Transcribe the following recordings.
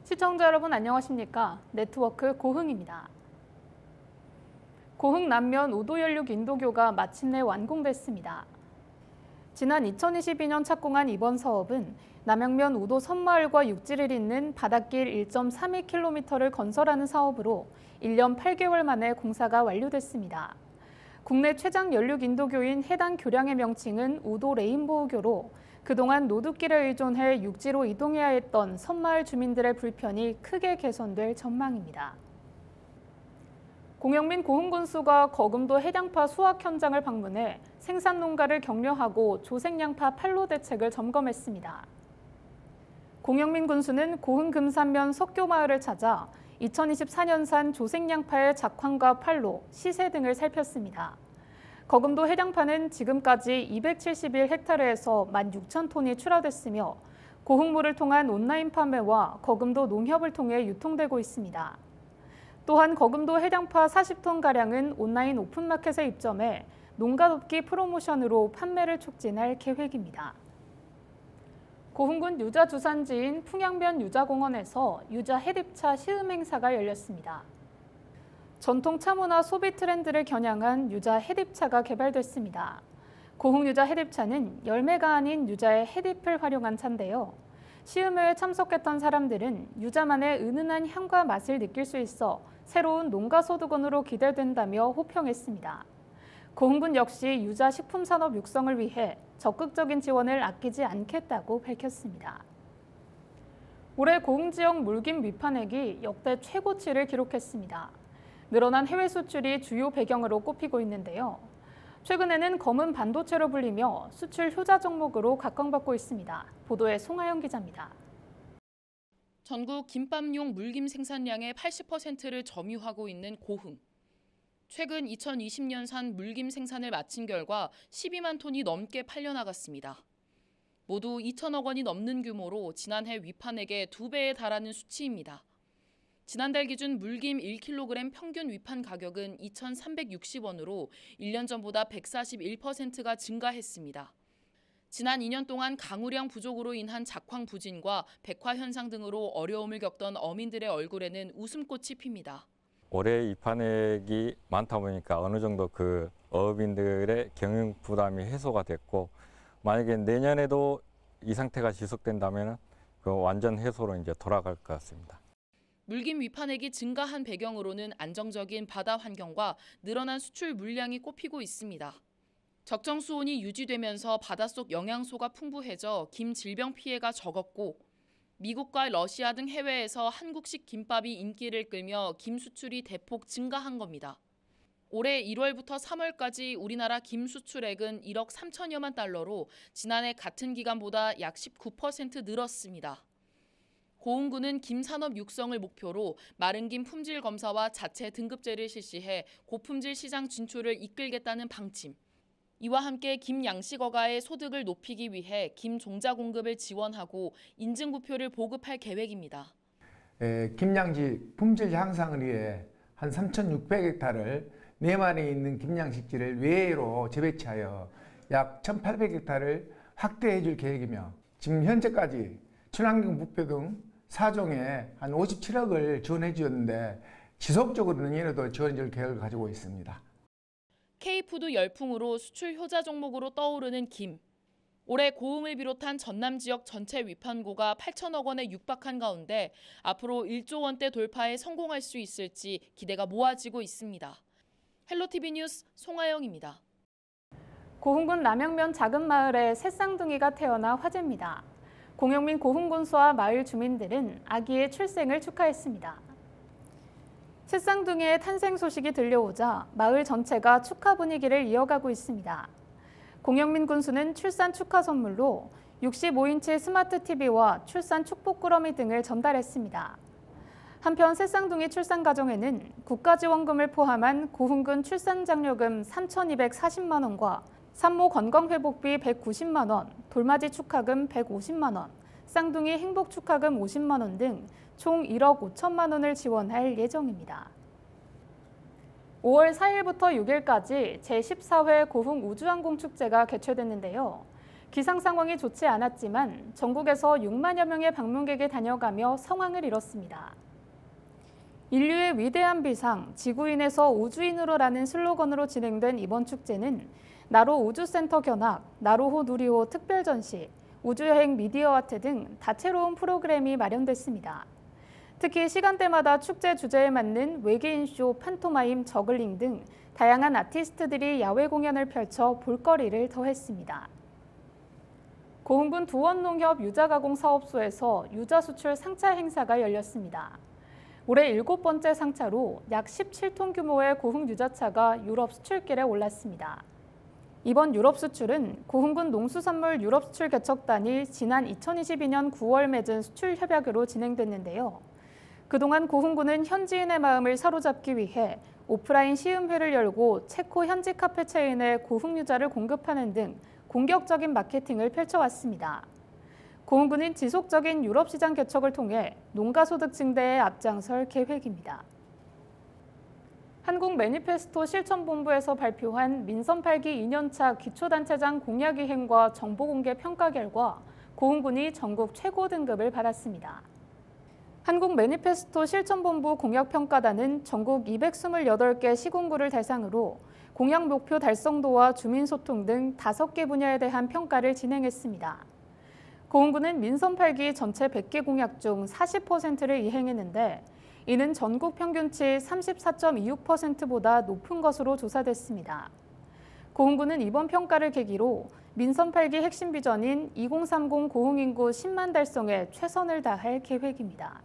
시청자 여러분 안녕하십니까? 네트워크 고흥입니다. 고흥 남면 우도연륙 인도교가 마침내 완공됐습니다. 지난 2022년 착공한 이번 사업은 남양면 우도 섬마을과 육지를 잇는 바닷길 1.32km를 건설하는 사업으로 1년 8개월 만에 공사가 완료됐습니다. 국내 최장 연륙 인도교인 해당 교량의 명칭은 우도 레인보우교로 그동안 노드길에 의존해 육지로 이동해야 했던 섬마을 주민들의 불편이 크게 개선될 전망입니다. 공영민 고흥군수가 거금도 해량파 수확 현장을 방문해 생산 농가를 격려하고 조색양파 판로 대책을 점검했습니다. 공영민 군수는 고흥 금산면 석교마을을 찾아 2024년산 조색양파의 작황과 판로, 시세 등을 살폈습니다. 거금도 해량파는 지금까지 271헥타르에서 16,000톤이 출하됐으며 고흥물을 통한 온라인 판매와 거금도 농협을 통해 유통되고 있습니다. 또한 거금도 해량파 40톤가량은 온라인 오픈마켓에 입점해 농가 돕기 프로모션으로 판매를 촉진할 계획입니다. 고흥군 유자 주산지인 풍양면 유자공원에서 유자 해립차 시음 행사가 열렸습니다. 전통 차문화 소비 트렌드를 겨냥한 유자 해립차가 개발됐습니다. 고흥 유자 해립차는 열매가 아닌 유자의 해립을 활용한 차인데요. 시음회에 참석했던 사람들은 유자만의 은은한 향과 맛을 느낄 수 있어 새로운 농가 소득원으로 기대된다며 호평했습니다. 고흥군 역시 유자 식품 산업 육성을 위해 적극적인 지원을 아끼지 않겠다고 밝혔습니다. 올해 고흥 지역 물김 위판액이 역대 최고치를 기록했습니다. 늘어난 해외 수출이 주요 배경으로 꼽히고 있는데요. 최근에는 검은 반도체로 불리며 수출 효자 종목으로 각광받고 있습니다. 보도에 송하영 기자입니다. 전국 김밥용 물김 생산량의 80%를 점유하고 있는 고흥. 최근 2020년산 물김 생산을 마친 결과 12만 톤이 넘게 팔려나갔습니다. 모두 2천억 원이 넘는 규모로 지난해 위판액의 2배에 달하는 수치입니다. 지난달 기준 물김 1kg 평균 위판 가격은 2,360원으로 1년 전보다 141%가 증가했습니다. 지난 2년 동안 강우량 부족으로 인한 작황 부진과 백화 현상 등으로 어려움을 겪던 어민들의 얼굴에는 웃음꽃이 핍니다. 올해 위판액이 많다 보니까 어느 정도 그 어민들의 경영 부담이 해소가 됐고, 만약에 내년에도 이 상태가 지속된다면 그 완전 해소로 이제 돌아갈 것 같습니다. 물김 위판액이 증가한 배경으로는 안정적인 바다 환경과 늘어난 수출 물량이 꼽히고 있습니다. 적정 수온이 유지되면서 바닷속 영양소가 풍부해져 김 질병 피해가 적었고, 미국과 러시아 등 해외에서 한국식 김밥이 인기를 끌며 김 수출이 대폭 증가한 겁니다. 올해 1월부터 3월까지 우리나라 김 수출액은 1억 3천여만 달러로 지난해 같은 기간보다 약 19% 늘었습니다. 고흥군은 김산업 육성을 목표로 마른 김 품질 검사와 자체 등급제를 실시해 고품질 시장 진출을 이끌겠다는 방침. 이와 함께 김 양식어가의 소득을 높이기 위해 김 종자 공급을 지원하고 인증부표를 보급할 계획입니다. 김양식 품질 향상을 위해 한 3,600헥타르를 내만에 있는 김양식지를 외로 재배치하여 약 1,800헥타르를 확대해 줄 계획이며, 지금 현재까지 친환경 부표 등 4종에 한 57억을 지원해 주었는데 지속적으로 내년에도 지원해 줄 계획을 가지고 있습니다. K푸드 열풍으로 수출 효자 종목으로 떠오르는 김. 올해 고흥을 비롯한 전남 지역 전체 위판고가 8천억 원에 육박한 가운데 앞으로 1조 원대 돌파에 성공할 수 있을지 기대가 모아지고 있습니다. 헬로티비 뉴스 송하영입니다. 고흥군 남양면 작은 마을에 새 쌍둥이가 태어나 화제입니다. 공영민 고흥군수와 마을 주민들은 아기의 출생을 축하했습니다. 새 쌍둥이의 탄생 소식이 들려오자 마을 전체가 축하 분위기를 이어가고 있습니다. 공영민 군수는 출산 축하 선물로 65인치 스마트 TV와 출산 축복 꾸러미 등을 전달했습니다. 한편 새 쌍둥이 출산 가정에는 국가지원금을 포함한 고흥군 출산장려금 3,240만 원과 산모 건강회복비 190만 원, 돌맞이 축하금 150만 원, 쌍둥이 행복 축하금 50만 원 등 총 1억 5천만 원을 지원할 예정입니다. 5월 4일부터 6일까지 제14회 고흥 우주항공축제가 개최됐는데요. 기상 상황이 좋지 않았지만 전국에서 6만여 명의 방문객이 다녀가며 성황을 이뤘습니다. 인류의 위대한 비상, 지구인에서 우주인으로라는 슬로건으로 진행된 이번 축제는 나로 우주센터 견학, 나로호 누리호 특별전시, 우주여행 미디어 아트 등 다채로운 프로그램이 마련됐습니다. 특히 시간대마다 축제 주제에 맞는 외계인 쇼, 판토마임, 저글링 등 다양한 아티스트들이 야외 공연을 펼쳐 볼거리를 더했습니다. 고흥군 두원농협 유자가공사업소에서 유자 수출 상차 행사가 열렸습니다. 올해 7번째 상차로 약 17톤 규모의 고흥 유자차가 유럽 수출길에 올랐습니다. 이번 유럽 수출은 고흥군 농수산물 유럽 수출 개척단이 지난 2022년 9월 맺은 수출 협약으로 진행됐는데요. 그동안 고흥군은 현지인의 마음을 사로잡기 위해 오프라인 시음회를 열고 체코 현지 카페 체인에 고흥 유자를 공급하는 등 공격적인 마케팅을 펼쳐왔습니다. 고흥군은 지속적인 유럽 시장 개척을 통해 농가 소득 증대에 앞장설 계획입니다. 한국 매니페스토 실천본부에서 발표한 민선 8기 2년차 기초단체장 공약이행과 정보공개 평가 결과 고흥군이 전국 최고 등급을 받았습니다. 한국 매니페스토 실천본부 공약평가단은 전국 228개 시군구를 대상으로 공약 목표 달성도와 주민소통 등 5개 분야에 대한 평가를 진행했습니다. 고흥군은 민선 8기 전체 100개 공약 중 40%를 이행했는데 이는 전국 평균치 34.26%보다 높은 것으로 조사됐습니다. 고흥군은 이번 평가를 계기로 민선 8기 핵심 비전인 2030 고흥 인구 10만 달성에 최선을 다할 계획입니다.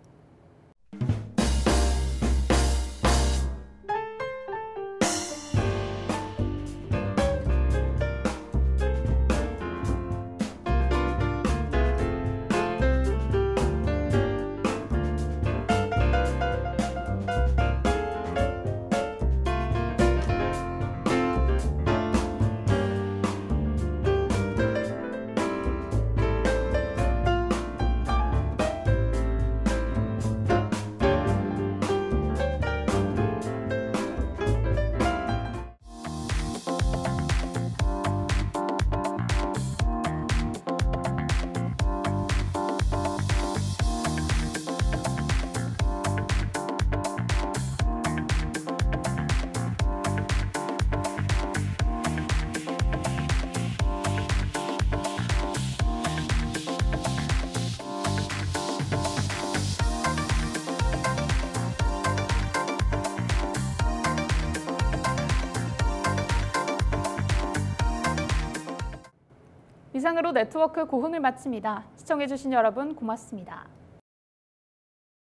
이상으로 네트워크 고흥을 마칩니다. 시청해주신 여러분 고맙습니다.